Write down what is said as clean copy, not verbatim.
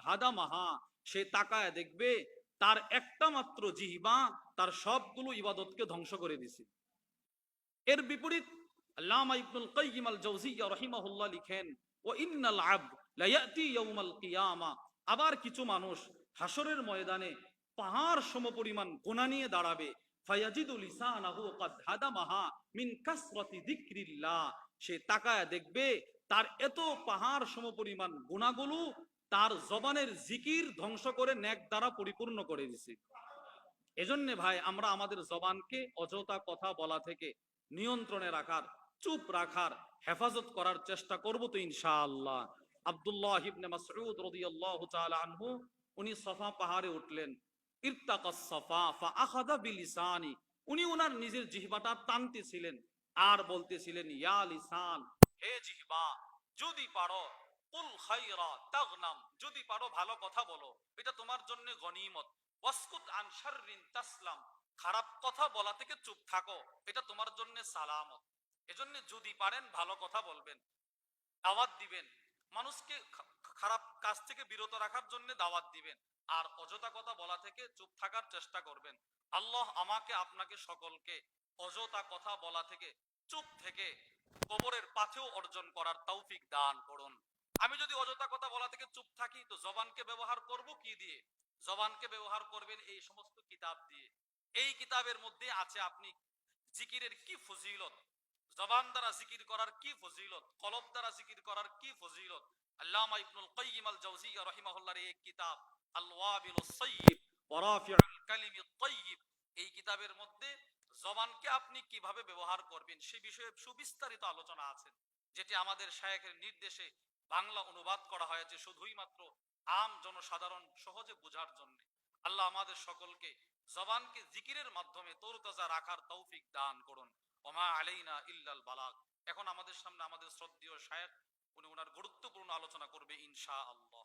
হাদা মাহা, সে তাকায় দেখবে তার একটা মাত্র জিহ্বা তার সবগুলো ইবাদতকে ধ্বংস করে দিছে। এর বিপরীত আল্লামা ইবনুল কাইয়িম আল জাওজিয়্যা রাহিমাহুল্লাহ লিখেন, ওয়া ইন্নাল আবদ লা ইয়াতি ইয়াউমাল কিয়ামা, আবার কিছু মানুষ হাসরের ময়দানে পাহাড় সমপরিমাণ গুনাহ নিয়ে দাঁড়াবে। ফায়াজিদু লিসানাহু ক্বাদ হাদামাহা মিন কাসরাতি যিকরিল্লাহ, সে তাকায় দেখবে তার এত পাহাড় সমপরিমাণ গুনাহগুলো তার জবানের জিকির ধ্বংস করে নেক দ্বারা পরিপূর্ণ করে দিছে। এজন্য ভাই আমরা আমাদের জবানকে অযথা কথা বলা থেকে নিয়ন্ত্রণে রাখার, চুপ রাখার, হেফাজত করার চেষ্টা করব তো ইনশাআল্লাহ। আব্দুল্লাহ ইবনে মাসউদ রাদিয়াল্লাহু তাআলা আনহু, উনি সাফা পাহাড়ে উঠলেন। ইরতাকাস সাফা ফাআখাযা বিলিসানি, উনি ওনার নিজের জিহ্বাটা টানতেছিলেন আর বলতেছিলেন, ইয়া লিসান, হে জিহ্বা, যদি পারো কুল খায়রা তাগনাম, যদি পারো ভালো কথা বলো, এটা তোমার জন্য গনিমত। ওয়াসকুত আন শাররিন তাসলাম, খারাপ কথা বলা থেকে চুপ থাকো, এটা তোমার জন্য সালামত। এজন্য যদি পারেন ভালো কথা বলবেন, দাওয়াত দিবেন, মানুষকে খারাপ কাজ থেকে বিরত রাখার জন্য দাওয়াত দিবেন, আর অযথা কথা বলা থেকে চুপ থাকার চেষ্টা করবেন। আল্লাহ আমাকে আপনাকে সকলকে অযথা কথা বলা থেকে, চুপ থেকে কবরের পাথেও অর্জন করার তৌফিক দান করুন। আমি যদি অযথা কথা বলা থেকে চুপ থাকি তো জবানকে ব্যবহার করব কি দিয়ে? জবানকে ব্যবহার করবেন এই সমস্ত কিতাব দিয়ে। এই কিতাবের মধ্যে আছে আপনি জিকিরের কি ফজিলত, জবান দ্বারা জিকির করার কি ফজিলত, কলব দ্বারা জিকির করার কি ফজিলত। আল্লামা ইবনুল কাইয়িম আল জাওজিয়্যা রাহিমাহুল্লাহর এই কিতাব আল ওয়াবিলুস সাইয়্যিব ওয়া রাফিউল কালিমিত তাইয়্যিব, এই কিতাবের মধ্যে জবানকে আপনি কিভাবে ব্যবহার করবেন সে বিষয়ে সুবিস্তারিত আলোচনা আছে, যেটি আমাদের শায়েখের নির্দেশে বাংলা অনুবাদ করা হয়েছে শুধুই মাত্র আম জনসাধারণ সহজে বোঝার জন্য। আল্লাহ আমাদের সকলকে জবানকে জিকিরের মাধ্যমে তরতাজা রাখার তৌফিক দান করুন। ওমা আলাইনা ইল্লাল বালাগ। এখন আমাদের সামনে আমাদের শ্রদ্ধেয় শায়েখ, উনি ওনার গুরুত্বপূর্ণ আলোচনা করবে ইনশাআল্লাহ।